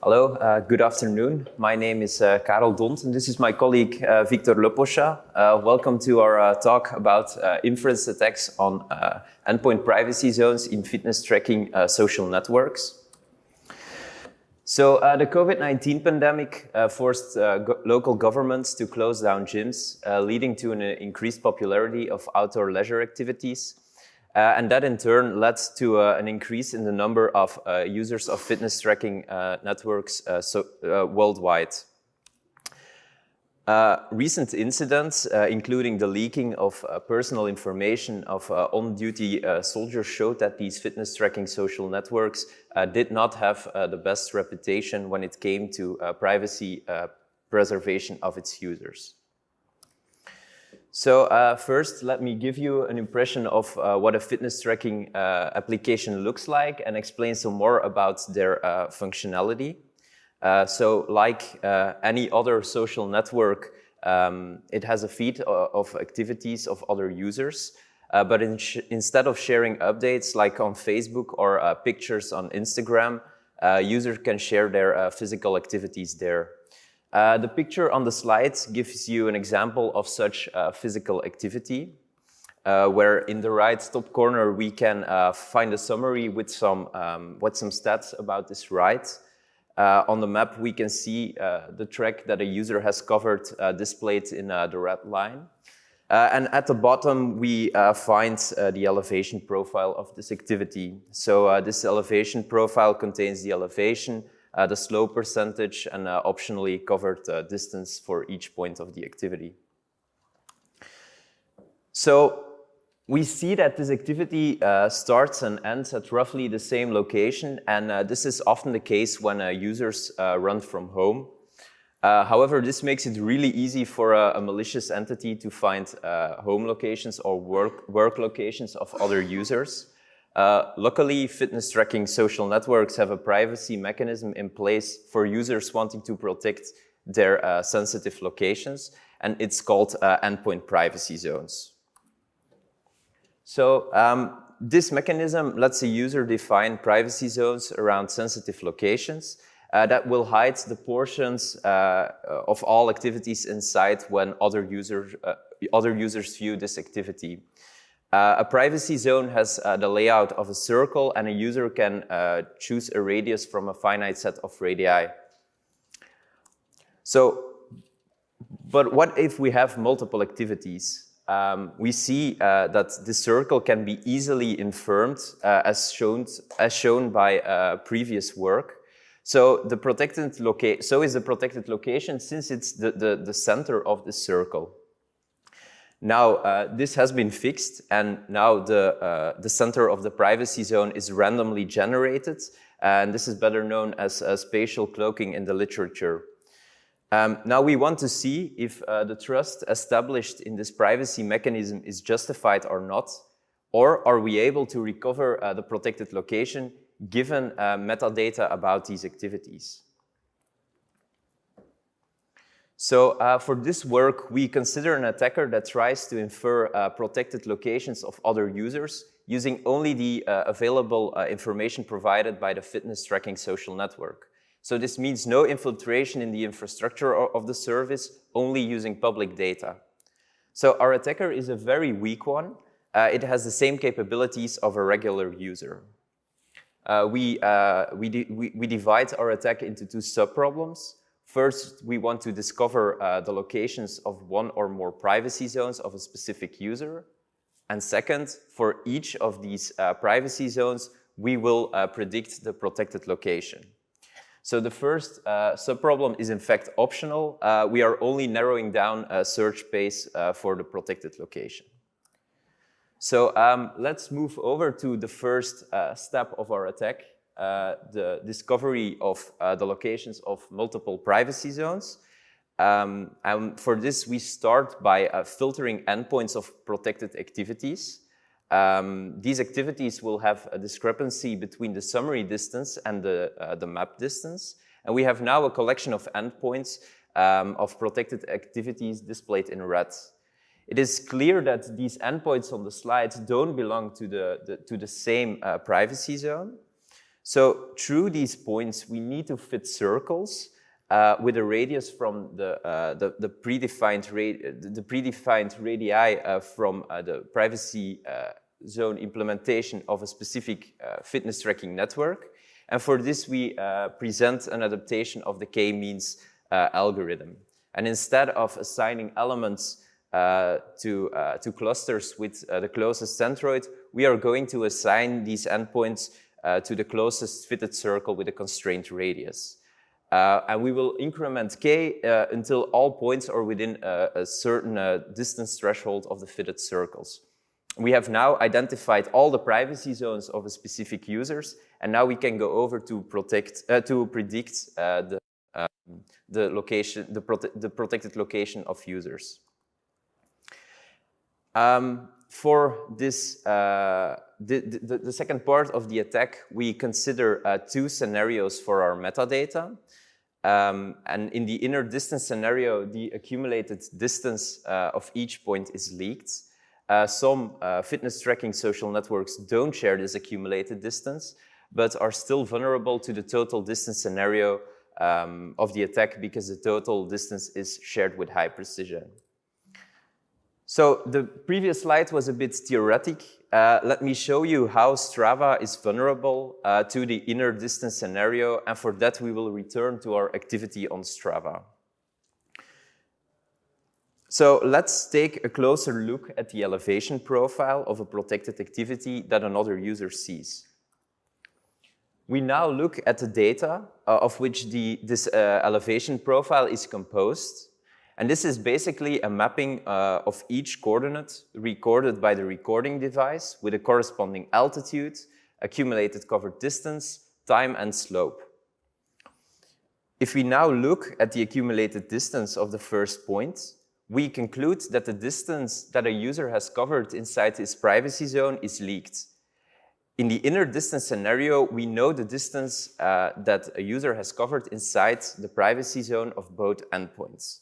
Hello, good afternoon. My name is Karel Dhondt, and this is my colleague Victor Pochat. Welcome to our talk about inference attacks on endpoint privacy zones in fitness tracking social networks. So the COVID-19 pandemic forced local governments to close down gyms, leading to an increased popularity of outdoor leisure activities. And that in turn led to an increase in the number of users of fitness tracking networks worldwide. Recent incidents, including the leaking of personal information of on-duty soldiers, showed that these fitness tracking social networks did not have the best reputation when it came to privacy preservation of its users. So first, let me give you an impression of what a fitness tracking application looks like and explain some more about their functionality. So like any other social network, it has a feed of activities of other users. But instead of sharing updates like on Facebook or pictures on Instagram, users can share their physical activities there. The picture on the slide gives you an example of such physical activity, where in the right top corner we can find a summary with some stats about this ride. On the map we can see the track that a user has covered displayed in the red line. And at the bottom we find the elevation profile of this activity. So this elevation profile contains the elevation, the slope percentage, and optionally covered distance for each point of the activity. So we see that this activity starts and ends at roughly the same location, and this is often the case when users run from home. However, this makes it really easy for a malicious entity to find home locations or work locations of other users. Luckily, fitness tracking social networks have a privacy mechanism in place for users wanting to protect their sensitive locations, and it's called endpoint privacy zones. So this mechanism lets a user define privacy zones around sensitive locations that will hide the portions of all activities inside when other users view this activity. A privacy zone has the layout of a circle, and a user can choose a radius from a finite set of radii. But what if we have multiple activities? We see that this circle can be easily inferred as shown by previous work. So is the protected location since it's the center of the circle. Now, this has been fixed, and now the center of the privacy zone is randomly generated, and this is better known as spatial cloaking in the literature. Now we want to see if the trust established in this privacy mechanism is justified or not, or are we able to recover the protected location given metadata about these activities. So for this work, we consider an attacker that tries to infer protected locations of other users using only the available information provided by the fitness tracking social network. So this means no infiltration in the infrastructure of the service, only using public data. So our attacker is a very weak one. It has the same capabilities of a regular user. We divide our attack into two sub-problems. First, we want to discover the locations of one or more privacy zones of a specific user. And second, for each of these privacy zones, we will predict the protected location. So the first subproblem is in fact optional. We are only narrowing down a search space for the protected location. So let's move over to the first step of our attack. The discovery of the locations of multiple privacy zones. And for this, we start by filtering endpoints of protected activities. These activities will have a discrepancy between the summary distance and the map distance. And we have now a collection of endpoints of protected activities displayed in red. It is clear that these endpoints on the slide don't belong to the same privacy zone. So through these points, we need to fit circles with a radius from the predefined radii from the privacy zone implementation of a specific fitness tracking network. And for this, we present an adaptation of the k-means algorithm. And instead of assigning elements to clusters with the closest centroid, we are going to assign these endpoints to the closest fitted circle with a constrained radius. And we will increment k until all points are within a certain distance threshold of the fitted circles. We have now identified all the privacy zones of a specific users, and now we can go over to predict the location, the protected location of users. For this, the second part of the attack, we consider two scenarios for our metadata. And in the inner distance scenario, the accumulated distance of each point is leaked. Some fitness tracking social networks don't share this accumulated distance, but are still vulnerable to the total distance scenario of the attack because the total distance is shared with high precision. So the previous slide was a bit theoretic. Let me show you how Strava is vulnerable to the inner distance scenario, and for that we will return to our activity on Strava. So let's take a closer look at the elevation profile of a protected activity that another user sees. We now look at the data of which this elevation profile is composed. And this is basically a mapping of each coordinate recorded by the recording device with a corresponding altitude, accumulated covered distance, time, and slope. If we now look at the accumulated distance of the first point, we conclude that the distance that a user has covered inside his privacy zone is leaked. In the inner distance scenario, we know the distance that a user has covered inside the privacy zone of both endpoints.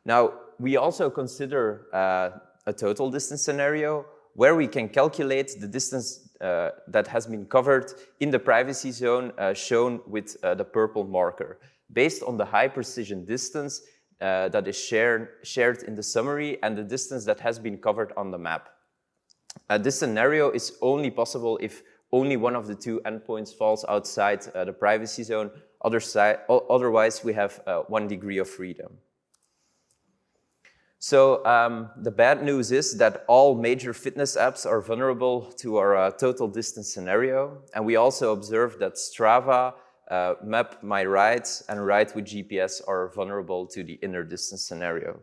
Now, we also consider a total distance scenario where we can calculate the distance that has been covered in the privacy zone shown with the purple marker, based on the high precision distance that is shared in the summary and the distance that has been covered on the map. This scenario is only possible if only one of the two endpoints falls outside the privacy zone. Otherwise, we have 1 degree of freedom. So the bad news is that all major fitness apps are vulnerable to our total distance scenario. And we also observe that Strava, Map My Rides, and Ride with GPS are vulnerable to the inner distance scenario.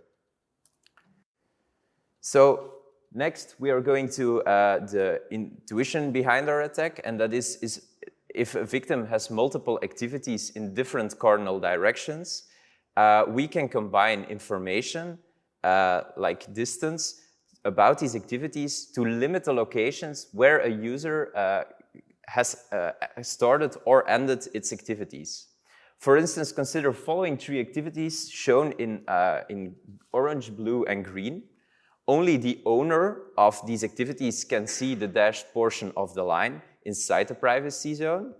So next, we are going to the intuition behind our attack, and that is if a victim has multiple activities in different cardinal directions, we can combine information like distance about these activities to limit the locations where a user has started or ended its activities. For instance, consider following 3 activities shown in orange, blue, and green. Only the owner of these activities can see the dashed portion of the line inside the privacy zone.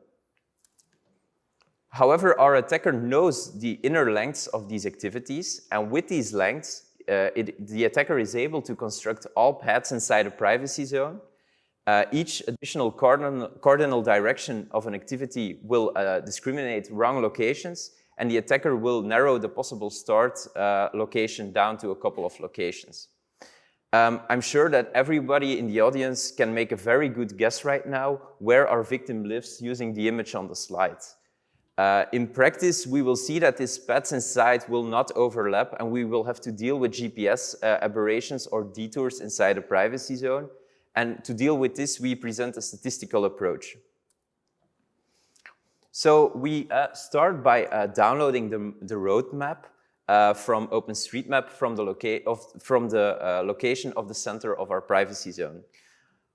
However, our attacker knows the inner lengths of these activities, and with these lengths, the attacker is able to construct all paths inside a privacy zone. Each additional cardinal direction of an activity will discriminate wrong locations, and the attacker will narrow the possible start location down to a couple of locations. I'm sure that everybody in the audience can make a very good guess right now where our victim lives using the image on the slide. In practice, we will see that these paths inside will not overlap, and we will have to deal with GPS aberrations or detours inside a privacy zone. And to deal with this, we present a statistical approach. So we start by downloading the roadmap from OpenStreetMap from the location of the center of our privacy zone.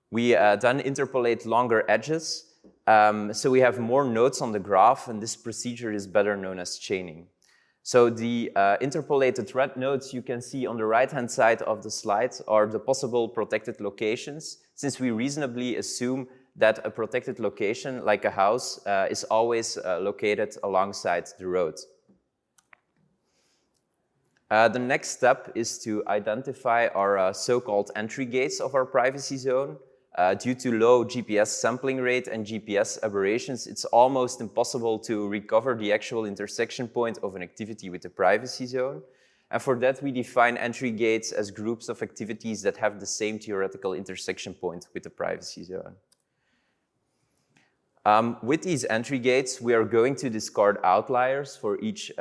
We then interpolate longer edges, so we have more nodes on the graph, and this procedure is better known as chaining. So the interpolated red nodes you can see on the right-hand side of the slide are the possible protected locations, since we reasonably assume that a protected location, like a house, is always located alongside the road. The next step is to identify our so-called entry gates of our privacy zone. Due to low GPS sampling rate and GPS aberrations, it's almost impossible to recover the actual intersection point of an activity with the privacy zone. And for that, we define entry gates as groups of activities that have the same theoretical intersection point with the privacy zone. With these entry gates, we are going to discard outliers for each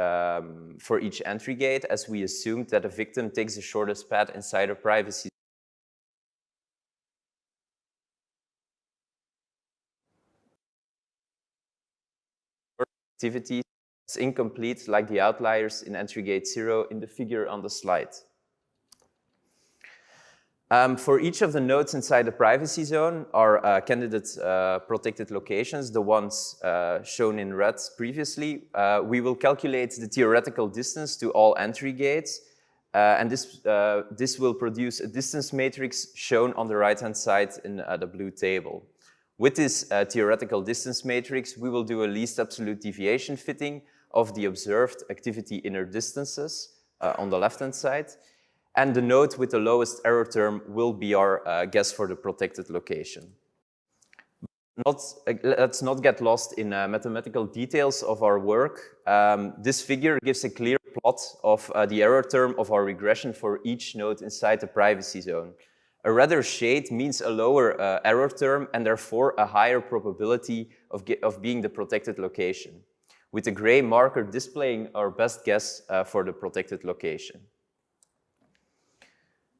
entry gate, as we assumed that a victim takes the shortest path inside a privacy activity is incomplete, like the outliers in entry gate 0 in the figure on the slide. For each of the nodes inside the privacy zone are candidate protected locations, the ones shown in red previously. We will calculate the theoretical distance to all entry gates, and this will produce a distance matrix shown on the right-hand side in the blue table. With this theoretical distance matrix, we will do a least absolute deviation fitting of the observed activity inner distances on the left-hand side. And the node with the lowest error term will be our guess for the protected location. Let's not get lost in mathematical details of our work. This figure gives a clear plot of the error term of our regression for each node inside the privacy zone. A redder shade means a lower error term and therefore a higher probability of being the protected location, with a gray marker displaying our best guess for the protected location.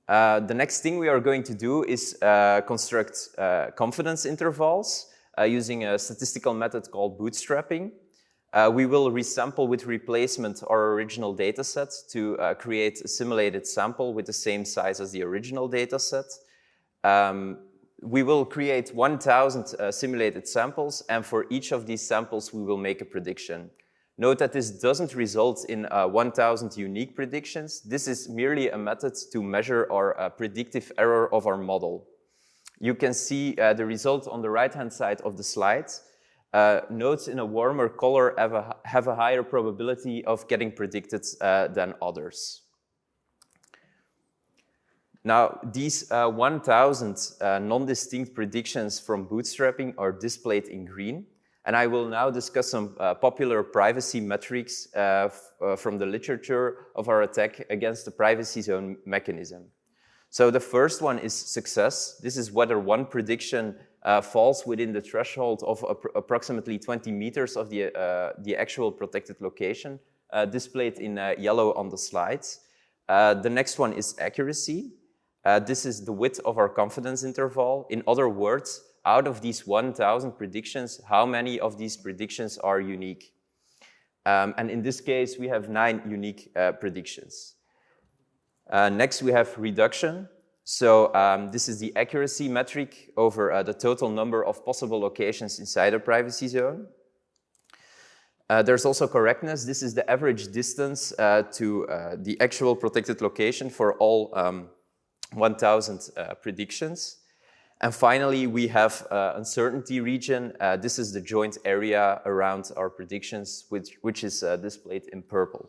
The next thing we are going to do is construct confidence intervals using a statistical method called bootstrapping. We will resample with replacement our original dataset to create a simulated sample with the same size as the original dataset. We will create 1,000 simulated samples, and for each of these samples we will make a prediction. Note that this doesn't result in 1,000 unique predictions. This is merely a method to measure our predictive error of our model. You can see the result on the right-hand side of the slide. Nodes in a warmer color have a higher probability of getting predicted than others. Now, these 1,000 non-distinct predictions from bootstrapping are displayed in green. And I will now discuss some popular privacy metrics from the literature of our attack against the privacy zone mechanism. So the first one is success. This is whether one prediction falls within the threshold of approximately 20 meters of the actual protected location, displayed in yellow on the slides. The next one is accuracy. This is the width of our confidence interval. In other words, out of these 1,000 predictions, how many of these predictions are unique? And in this case, we have 9 unique predictions. Next, we have reduction. So this is the accuracy metric over the total number of possible locations inside a privacy zone. There's also correctness. This is the average distance to the actual protected location for all 1,000 predictions. And finally, we have uncertainty region. This is the joint area around our predictions, which is displayed in purple.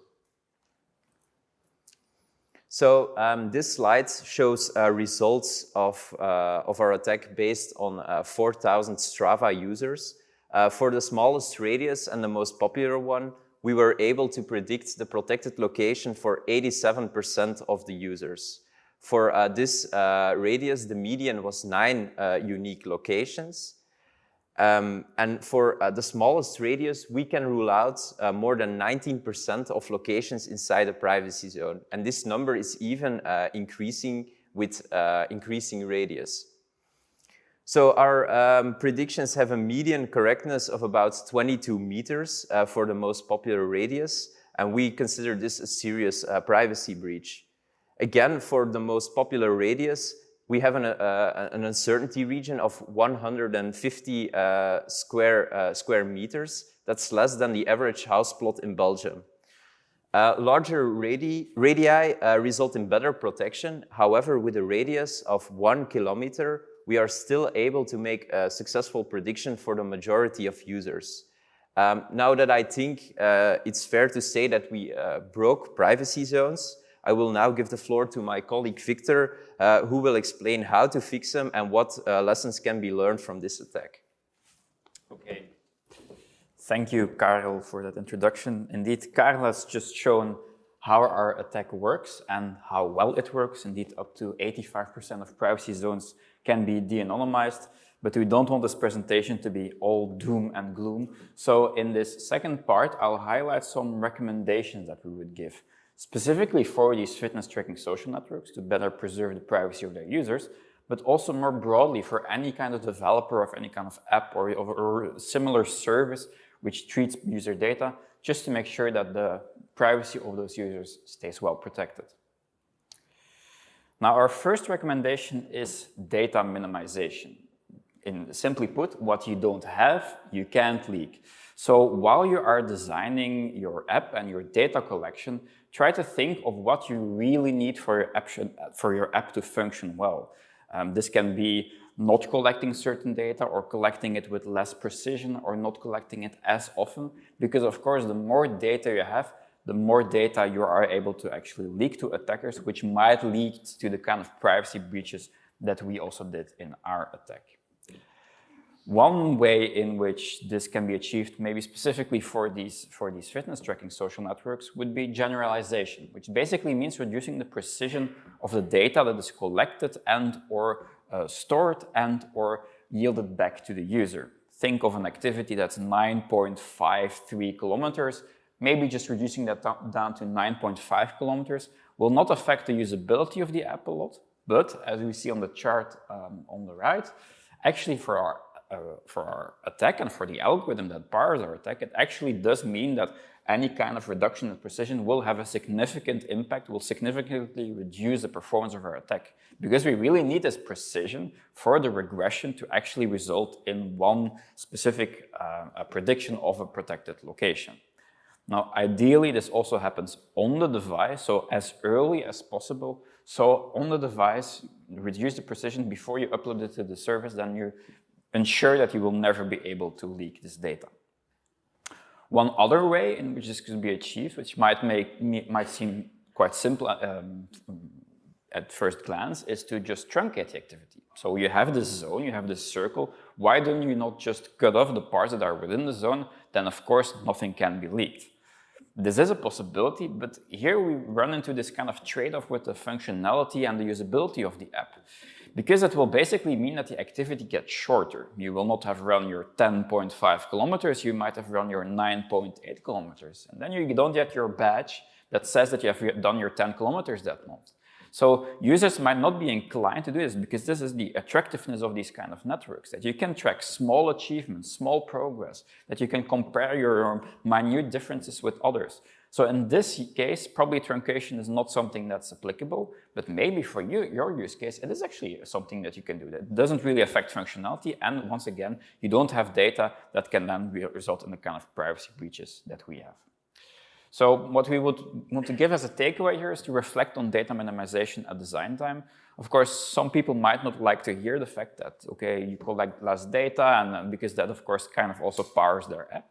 So this slide shows results of our attack based on 4,000 Strava users. For the smallest radius and the most popular one, we were able to predict the protected location for 87% of the users. For this radius, the median was 9 unique locations. And for the smallest radius, we can rule out more than 19% of locations inside a privacy zone. And this number is even increasing with increasing radius. So our predictions have a median correctness of about 22 meters for the most popular radius. And we consider this a serious privacy breach. Again, for the most popular radius, we have an uncertainty region of 150 square meters. That's less than the average house plot in Belgium. Larger radii result in better protection. However, with a radius of 1 kilometer, we are still able to make a successful prediction for the majority of users. Now that I think it's fair to say that we broke privacy zones, I will now give the floor to my colleague Victor, who will explain how to fix them and what lessons can be learned from this attack. Okay. Thank you, Karel, for that introduction. Indeed, Karel has just shown how our attack works and how well it works. Indeed, up to 85% of privacy zones can be de-anonymized, but we don't want this presentation to be all doom and gloom. So in this second part, I'll highlight some recommendations that we would give, specifically for these fitness tracking social networks to better preserve the privacy of their users, but also more broadly for any kind of developer of any kind of app or similar service which treats user data, just to make sure that the privacy of those users stays well protected. Now, our first recommendation is data minimization. Simply put, what you don't have, you can't leak. So while you are designing your app and your data collection, try to think of what you really need for your app to function well. This can be not collecting certain data or collecting it with less precision or not collecting it as often, because of course the more data you have, the more data you are able to actually leak to attackers, which might lead to the kind of privacy breaches that we also did in our attack. One way in which this can be achieved, maybe specifically for these fitness tracking social networks, would be generalization, which basically means reducing the precision of the data that is collected and or stored and or yielded back to the user. Think of an activity that's 9.53 kilometers, maybe just reducing that down to 9.5 kilometers will not affect the usability of the app a lot, but as we see on the chart on the right, actually for our attack and for the algorithm that powers our attack, it actually does mean that any kind of reduction in precision will have a significant impact, will significantly reduce the performance of our attack. Because we really need this precision for the regression to actually result in one specific prediction of a protected location. Now, ideally, this also happens on the device, so as early as possible. So on the device, reduce the precision before you upload it to the service, then you ensure that you will never be able to leak this data. One other way in which this could be achieved, which might seem quite simple at first glance, is to just truncate the activity. So you have this zone, you have this circle. Why don't you not just cut off the parts that are within the zone? Then of course nothing can be leaked. This is a possibility, but here we run into this kind of trade-off with the functionality and the usability of the app. Because it will basically mean that the activity gets shorter. You will not have run your 10.5 kilometers, you might have run your 9.8 kilometers. And then you don't get your badge that says that you have done your 10 kilometers that month. So users might not be inclined to do this because this is the attractiveness of these kind of networks, that you can track small achievements, small progress, that you can compare your minute differences with others. So in this case, probably truncation is not something that's applicable, but maybe for you, your use case, it is actually something that you can do. That doesn't really affect functionality, and once again, you don't have data that can then result in the kind of privacy breaches that we have. So what we would want to give as a takeaway here is to reflect on data minimization at design time. Of course, some people might not like to hear the fact that, okay, you collect less data, and because that, of course, kind of also powers their app.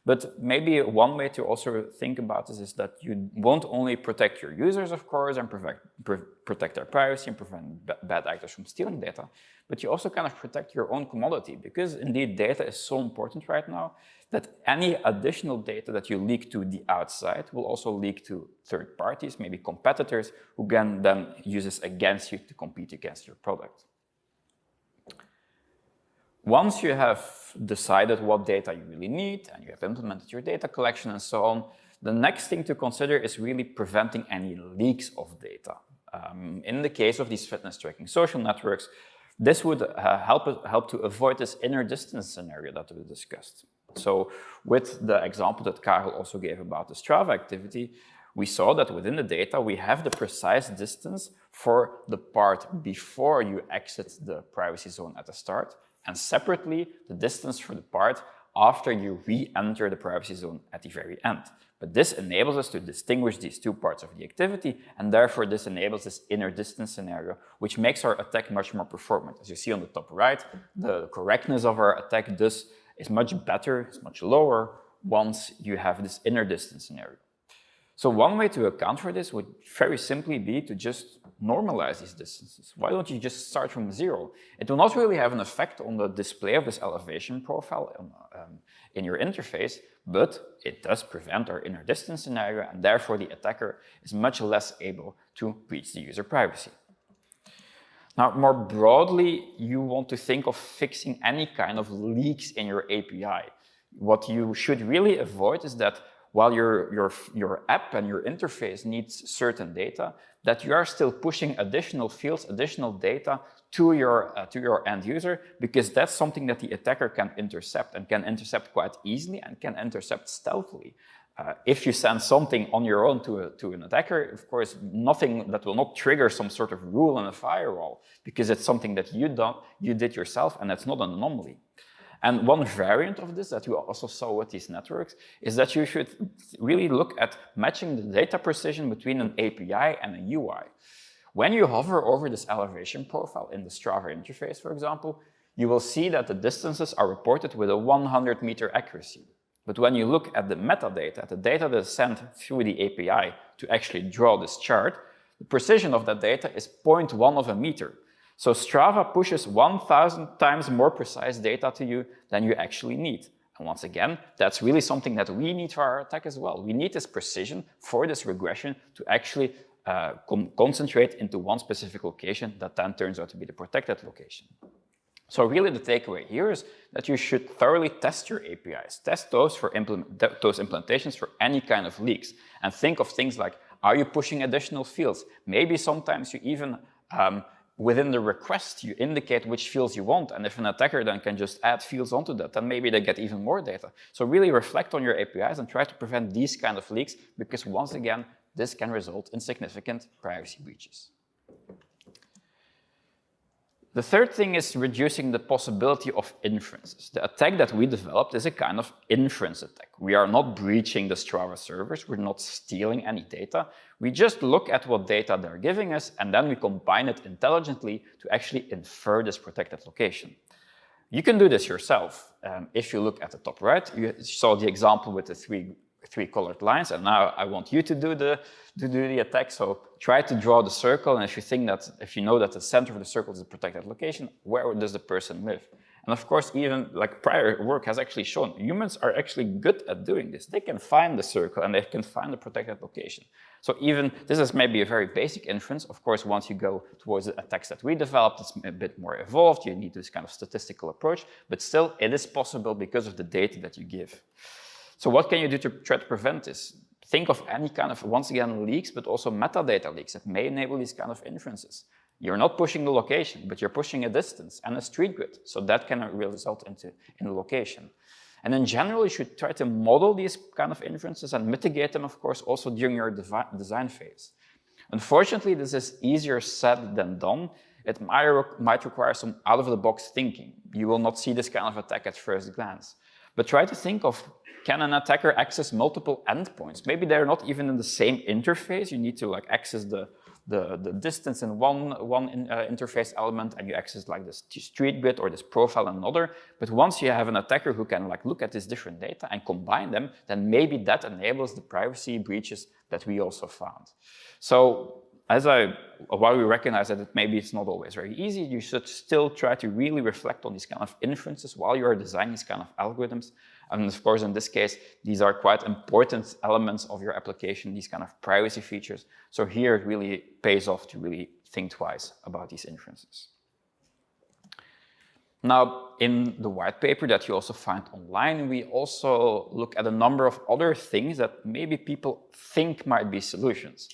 But maybe one way to also think about this is that you won't only protect your users, of course, and protect their privacy and prevent bad actors from stealing data, but you also kind of protect your own commodity, because indeed data is so important right now that any additional data that you leak to the outside will also leak to third parties, maybe competitors, who can then use this against you to compete against your product. Once you have decided what data you really need and you have implemented your data collection and so on, the next thing to consider is really preventing any leaks of data. In the case of these fitness tracking social networks, this would help to avoid this inner distance scenario that we discussed. So with the example that Karel also gave about the Strava activity, we saw that within the data we have the precise distance for the part before you exit the privacy zone at the start, and separately the distance for the part after you re-enter the privacy zone at the very end. But this enables us to distinguish these two parts of the activity, and therefore this enables this inner distance scenario, which makes our attack much more performant. As you see on the top right, the correctness of our attack thus is much better, it's much lower, once you have this inner distance scenario. So one way to account for this would very simply be to just normalize these distances. Why don't you just start from 0? It will not really have an effect on the display of this elevation profile in your interface, but it does prevent our inner distance scenario, and therefore the attacker is much less able to breach the user privacy. Now, more broadly, you want to think of fixing any kind of leaks in your API. What you should really avoid is that while your app and your interface needs certain data, that you are still pushing additional fields, additional data to your end user, because that's something that the attacker can intercept, and can intercept quite easily and can intercept stealthily. If you send something on your own to an attacker, of course, nothing that will not trigger some sort of rule in a firewall, because it's something that you did yourself, and that's not an anomaly. And one variant of this that you also saw with these networks is that you should really look at matching the data precision between an API and a UI. When you hover over this elevation profile in the Strava interface, for example, you will see that the distances are reported with a 100-meter accuracy. But when you look at the metadata, the data that is sent through the API to actually draw this chart, the precision of that data is 0.1 of a meter. So Strava pushes 1,000 times more precise data to you than you actually need. And once again, that's really something that we need for our attack as well. We need this precision for this regression to actually concentrate into one specific location that then turns out to be the protected location. So really the takeaway here is that you should thoroughly test your APIs. Test those for those implementations for any kind of leaks. And think of things like, are you pushing additional fields? Maybe sometimes you even within the request, you indicate which fields you want, and if an attacker then can just add fields onto that, then maybe they get even more data. So really reflect on your APIs and try to prevent these kind of leaks, because once again, this can result in significant privacy breaches. The third thing is reducing the possibility of inferences. The attack that we developed is a kind of inference attack. We are not breaching the Strava servers, we're not stealing any data. We just look at what data they're giving us, and then we combine it intelligently to actually infer this protected location. You can do this yourself. If you look at the top right, you saw the example with the three colored lines, and now I want you to do the attack. So try to draw the circle, and if you know that the center of the circle is a protected location, where does the person live? And of course, even like prior work has actually shown, humans are actually good at doing this. They can find the circle and they can find the protected location. So even this is maybe a very basic inference. Of course, once you go towards the attacks that we developed, it's a bit more evolved. You need this kind of statistical approach, but still it is possible because of the data that you give. So what can you do to try to prevent this? Think of any kind of, once again, leaks, but also metadata leaks that may enable these kind of inferences. You're not pushing the location, but you're pushing a distance and a street grid. So that can result in the location. And in general, you should try to model these kind of inferences and mitigate them, of course, also during your design phase. Unfortunately, this is easier said than done. It might require some out-of-the-box thinking. You will not see this kind of attack at first glance. But try to think of, can an attacker access multiple endpoints? Maybe they're not even in the same interface. You need to access the distance in one interface element, and you access like this street grid or this profile in another. But once you have an attacker who can look at this different data and combine them, then maybe that enables the privacy breaches that we also found. So while we recognize that maybe it's not always very easy, you should still try to really reflect on these kind of inferences while you are designing these kind of algorithms. And of course, in this case, these are quite important elements of your application, these kind of privacy features. So here it really pays off to really think twice about these inferences. Now, in the white paper that you also find online, we also look at a number of other things that maybe people think might be solutions.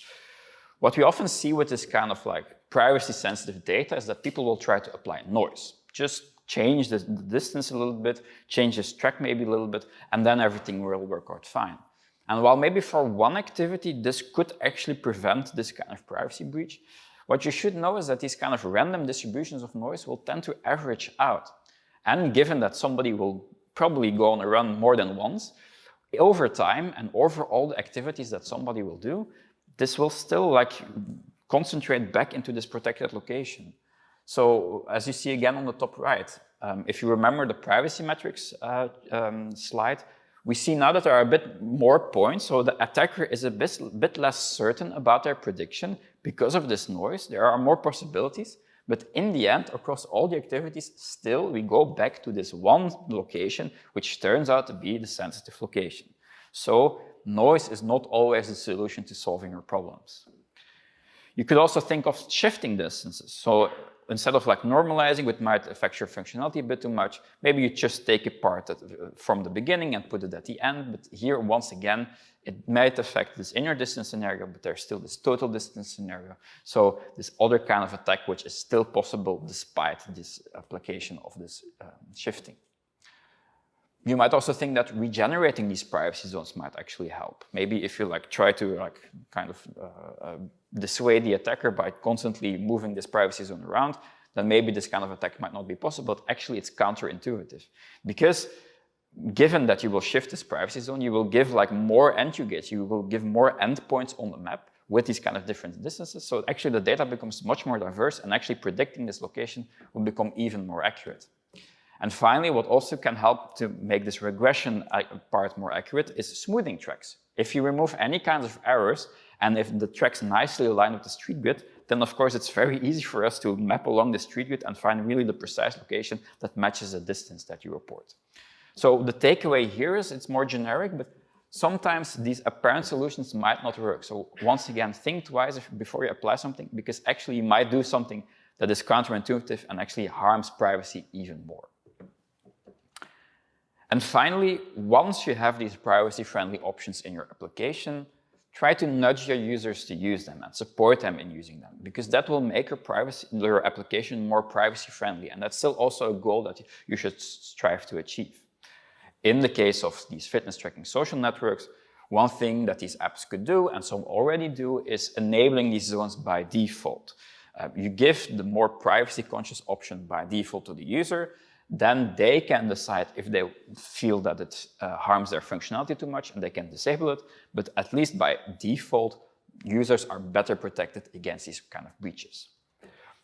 What we often see with this kind of privacy-sensitive data is that people will try to apply noise. Just change the distance a little bit, change this track maybe a little bit, and then everything will work out fine. And while maybe for one activity, this could actually prevent this kind of privacy breach, what you should know is that these kind of random distributions of noise will tend to average out. And given that somebody will probably go on a run more than once. Over time and over all the activities that somebody will do, this will still like concentrate back into this protected location. So as you see again on the top right, if you remember the privacy metrics slide, we see now that there are a bit more points, so the attacker is a bit less certain about their prediction because of this noise. There are more possibilities, but in the end, across all the activities, still we go back to this one location, which turns out to be the sensitive location. So noise is not always the solution to solving your problems. You could also think of shifting distances. So instead of like normalizing, which might affect your functionality a bit too much, maybe you just take a part from the beginning and put it at the end. But here, once again, it might affect this inner distance scenario, but there's still this total distance scenario. So this other kind of attack, which is still possible despite this application of this shifting. You might also think that regenerating these privacy zones might actually help. Maybe if you like try to like kind of dissuade the attacker by constantly moving this privacy zone around, then maybe this kind of attack might not be possible, but actually it's counterintuitive. Because given that you will shift this privacy zone, you will give like more entry gates, you will give more endpoints on the map with these kind of different distances. So actually the data becomes much more diverse, and actually predicting this location will become even more accurate. And finally, what also can help to make this regression part more accurate is smoothing tracks. If you remove any kinds of errors, and if the tracks nicely align with the street grid, then of course it's very easy for us to map along the street grid and find really the precise location that matches the distance that you report. So the takeaway here is it's more generic, but sometimes these apparent solutions might not work. So once again, think twice before you apply something, because actually you might do something that is counterintuitive and actually harms privacy even more. And finally, once you have these privacy-friendly options in your application, try to nudge your users to use them and support them in using them, because that will make your application more privacy-friendly, and that's still also a goal that you should strive to achieve. In the case of these fitness tracking social networks, one thing that these apps could do, and some already do, is enabling these zones by default. You give the more privacy-conscious option by default to the user, then they can decide if they feel that it harms their functionality too much, and they can disable it. But at least by default, users are better protected against these kind of breaches.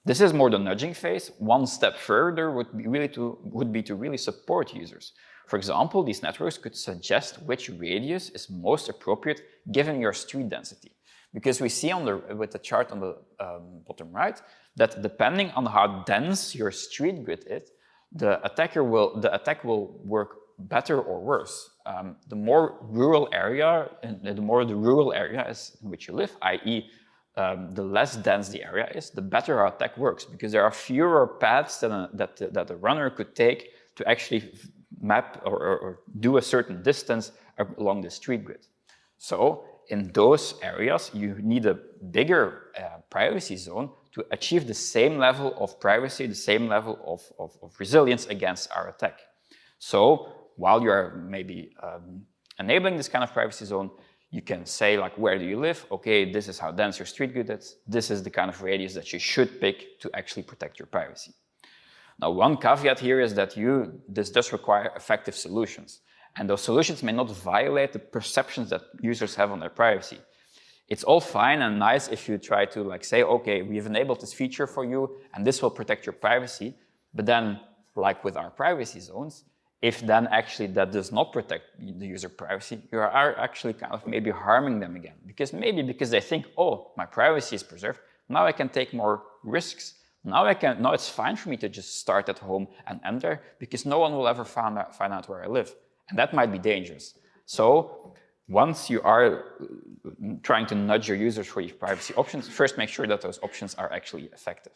This is more the nudging phase. One step further would be to really support users. For example, these networks could suggest which radius is most appropriate given your street density. Because we see with the chart on the bottom right that depending on how dense your street grid is, the attack will work better or worse. The more rural area, the more the rural area is in which you live, i.e. The less dense the area is, the better our attack works, because there are fewer paths that the runner could take to actually map or do a certain distance along the street grid. So in those areas, you need a bigger privacy zone to achieve the same level of privacy, the same level of resilience against our attack. So while you are maybe enabling this kind of privacy zone, you can say, like, where do you live? Okay, this is how dense your street grid is. This is the kind of radius that you should pick to actually protect your privacy. Now, one caveat here is that this does require effective solutions. And those solutions may not violate the perceptions that users have on their privacy. It's all fine and nice if you try to say, okay, we've enabled this feature for you and this will protect your privacy. But then, like with our privacy zones, if then actually that does not protect the user privacy, you are actually kind of maybe harming them again. Because they think, oh, my privacy is preserved, now I can take more risks. Now it's fine for me to just start at home and enter, because no one will ever find out where I live. And that might be dangerous. So once you are trying to nudge your users for these privacy options, first make sure that those options are actually effective.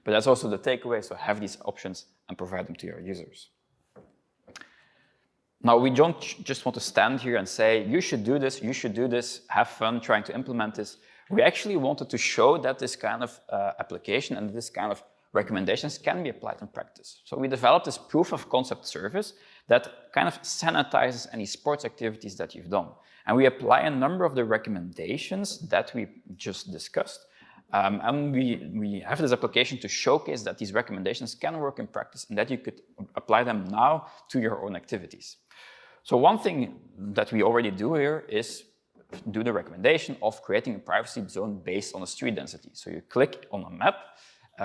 But that's also the takeaway, so have these options and provide them to your users. Now, we don't just want to stand here and say, you should do this, have fun trying to implement this. We actually wanted to show that this kind of application and this kind of recommendations can be applied in practice. So we developed this proof of concept service that kind of sanitizes any sports activities that you've done. And we apply a number of the recommendations that we just discussed And we have this application to showcase that these recommendations can work in practice and that you could apply them now to your own activities. So one thing that we already do here is do the recommendation of creating a privacy zone based on a street density. So you click on a map,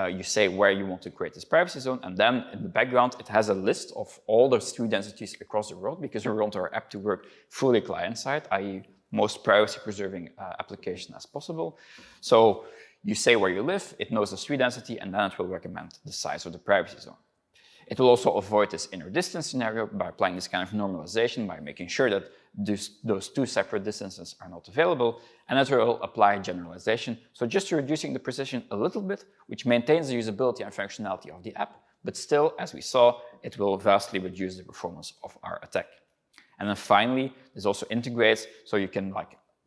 you say where you want to create this privacy zone, and then in the background it has a list of all the street densities across the world, because we want our app to work fully client-side, i.e. most privacy-preserving application as possible. So you say where you live, it knows the street density, and then it will recommend the size of the privacy zone. It will also avoid this inner distance scenario by applying this kind of normalization, by making sure that those two separate distances are not available, and it will apply generalization, so just reducing the precision a little bit, which maintains the usability and functionality of the app, but still, as we saw, it will vastly reduce the performance of our attack. And then finally, this also integrates, so you can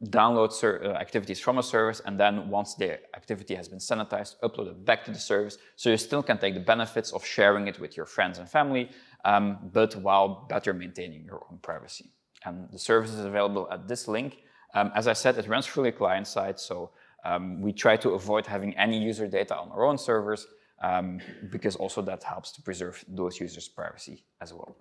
download activities from a service, and then once the activity has been sanitized, upload it back to the service, so you still can take the benefits of sharing it with your friends and family, but while better maintaining your own privacy. And the service is available at this link. As I said, it runs fully client-side, so we try to avoid having any user data on our own servers, because also that helps to preserve those users' privacy as well.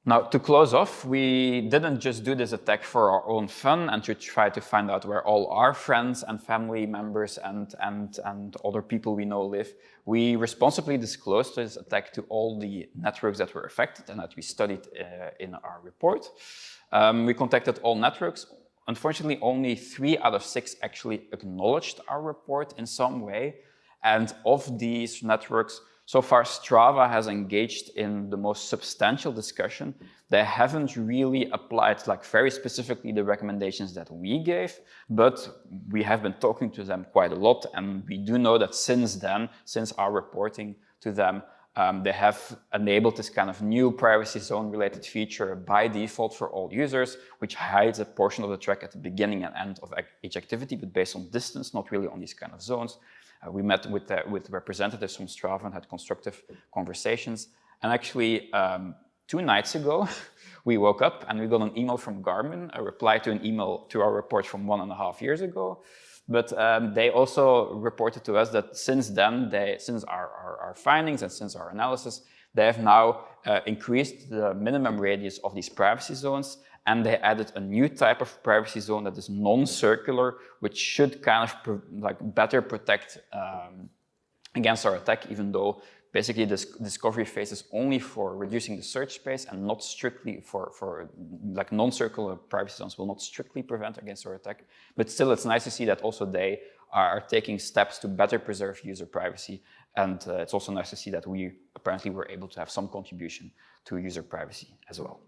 Now, to close off, we didn't just do this attack for our own fun and to try to find out where all our friends and family members and other people we know live. We responsibly disclosed this attack to all the networks that were affected and that we studied in our report. We contacted all networks. Unfortunately, only 3 out of 6 actually acknowledged our report in some way. And of these networks, so far, Strava has engaged in the most substantial discussion. They haven't really applied very specifically the recommendations that we gave, but we have been talking to them quite a lot, and we do know that since then, since our reporting to them, they have enabled this kind of new privacy zone related feature by default for all users, which hides a portion of the track at the beginning and end of each activity, but based on distance, not really on these kind of zones. We met with representatives from Strava and had constructive conversations. And actually, 2 nights ago, we woke up and we got an email from Garmin, a reply to an email to our report from 1.5 years ago. But they also reported to us that since then, since our findings and since our analysis, they have now increased the minimum radius of these privacy zones, and they added a new type of privacy zone that is non-circular, which should kind of better protect against our attack, even though basically this discovery phase is only for reducing the search space and not strictly for non-circular privacy zones will not strictly prevent against our attack. But still, it's nice to see that also they are taking steps to better preserve user privacy. And it's also nice to see that we apparently were able to have some contribution to user privacy as well.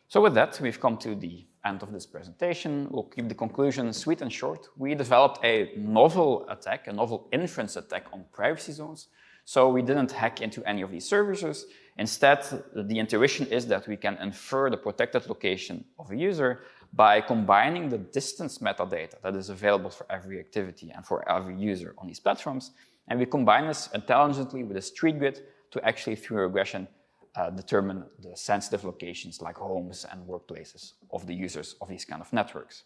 So with that, we've come to the end of this presentation. We'll keep the conclusion sweet and short. We developed a novel attack, a novel inference attack on privacy zones. So we didn't hack into any of these services. Instead, the intuition is that we can infer the protected location of a user by combining the distance metadata that is available for every activity and for every user on these platforms. And we combine this intelligently with a street grid to actually, through regression, determine the sensitive locations like homes and workplaces of the users of these kind of networks.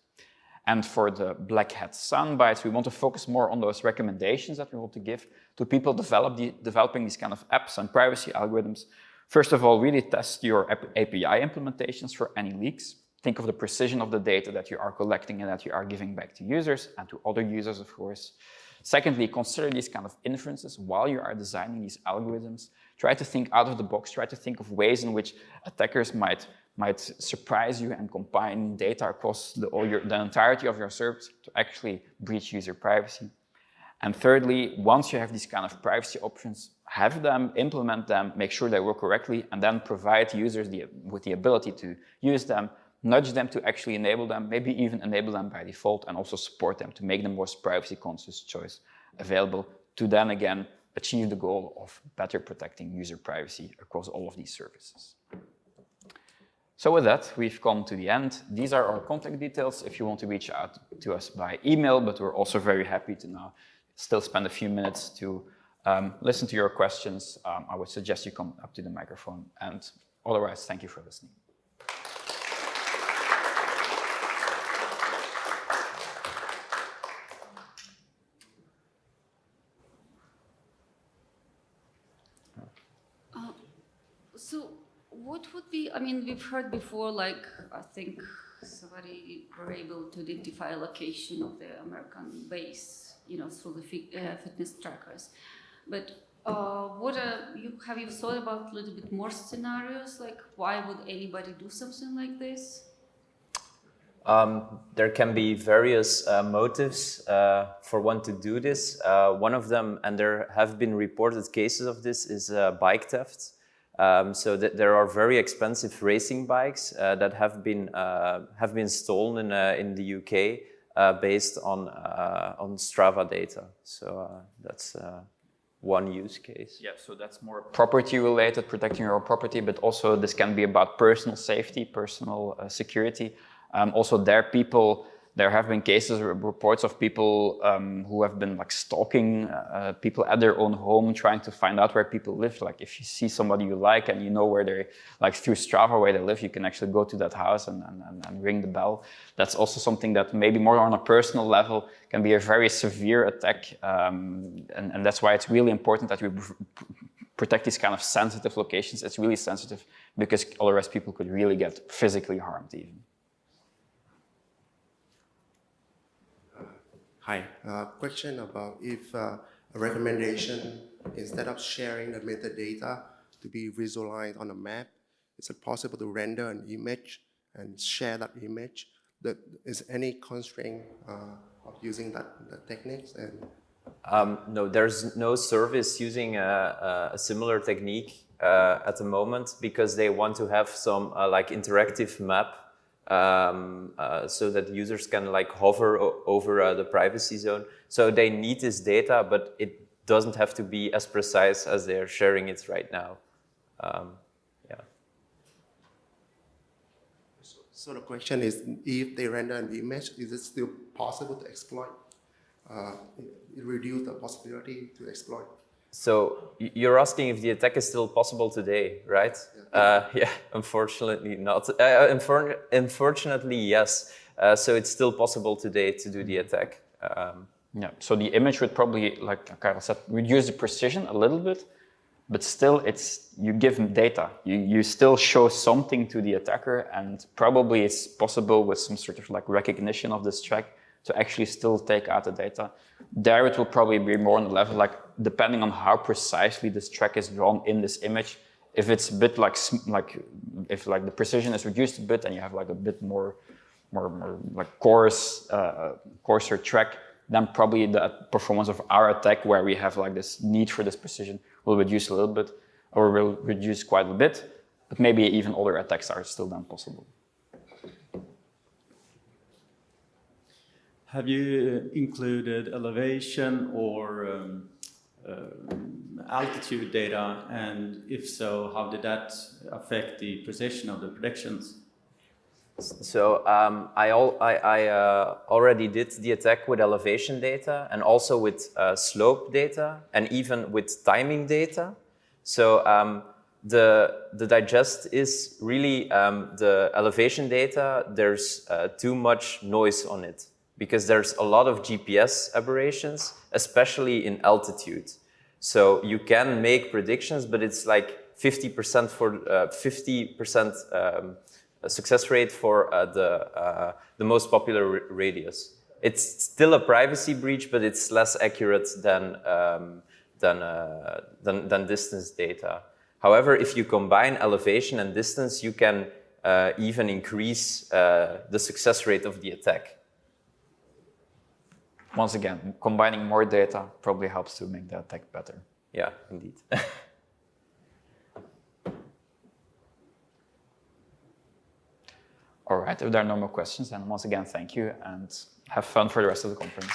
And for the black hat soundbites, we want to focus more on those recommendations that we want to give to people developing these kind of apps and privacy algorithms. First of all, really test your API implementations for any leaks. Think of the precision of the data that you are collecting and that you are giving back to users and to other users, of course. Secondly, consider these kind of inferences while you are designing these algorithms. Try to think out of the box. Try to think of ways in which attackers might surprise you and combine data across the entirety of your service to actually breach user privacy. And thirdly, once you have these kind of privacy options, have them, implement them, make sure they work correctly, and then provide users with the ability to use them, nudge them to actually enable them, maybe even enable them by default, and also support them to make the most privacy-conscious choice available to then again achieve the goal of better protecting user privacy across all of these services. So with that, we've come to the end. These are our contact details if you want to reach out to us by email, but we're also very happy to now still spend a few minutes to listen to your questions. I would suggest you come up to the microphone, and otherwise, thank you for listening. So what would be, I mean, we've heard before, like, I think somebody were able to identify a location of the American base, you know, through the fitness trackers. But have you thought about a little bit more scenarios? Like, why would anybody do something like this? There can be various motives for one to do this. One of them, and there have been reported cases of this, is bike theft. So there are very expensive racing bikes that have been stolen in the UK based on Strava data. So that's one use case. Yeah, so that's more property related, protecting your own property, but also this can be about personal safety, personal security. Also, there have been cases, reports of people who have been like stalking people at their own home, trying to find out where people live. Like if you see somebody you like and you know where they, like through Strava where they live, you can actually go to that house and ring the bell. That's also something that maybe more on a personal level can be a very severe attack. And that's why it's really important that we protect these kind of sensitive locations. It's really sensitive because otherwise people could really get physically harmed even. Hi, question about if a recommendation, instead of sharing the metadata to be visualized on a map, is it possible to render an image and share that image? Is any constraint of using that techniques? And no, there's no service using a similar technique at the moment because they want to have some like interactive map so that users can like hover over the privacy zone. So they need this data, but it doesn't have to be as precise as they're sharing it right now. Yeah. So the question is, if they render an image, is it still possible to exploit? It reduces the possibility to exploit. So you're asking if the attack is still possible today, right? Yeah, unfortunately not. Unfortunately, yes. So it's still possible today to do the attack. Yeah, so the image would probably, like Karel said, reduce the precision a little bit, but still you give them data. You still show something to the attacker, and probably it's possible with some sort of like recognition of this track to actually still take out the data. There it will probably be more on the level, like depending on how precisely this track is drawn in this image. If it's a bit like if like the precision is reduced a bit and you have like a bit more like coarser track, then probably the performance of our attack, where we have like this need for this precision, will reduce a little bit, or will reduce quite a bit. But maybe even other attacks are still then possible. Have you included elevation or altitude data, and if so, how did that affect the precision of the predictions? So I already did the attack with elevation data and also with slope data and even with timing data. So the digest is really the elevation data. There's too much noise on it, because there's a lot of GPS aberrations, especially in altitude. So you can make predictions, but it's like 50% for 50% success rate for the most popular radius. It's still a privacy breach, but it's less accurate than distance data. However, if you combine elevation and distance, you can even increase the success rate of the attack. Once again, combining more data probably helps to make the attack better. Yeah, indeed. All right, if there are no more questions, then once again, thank you and have fun for the rest of the conference.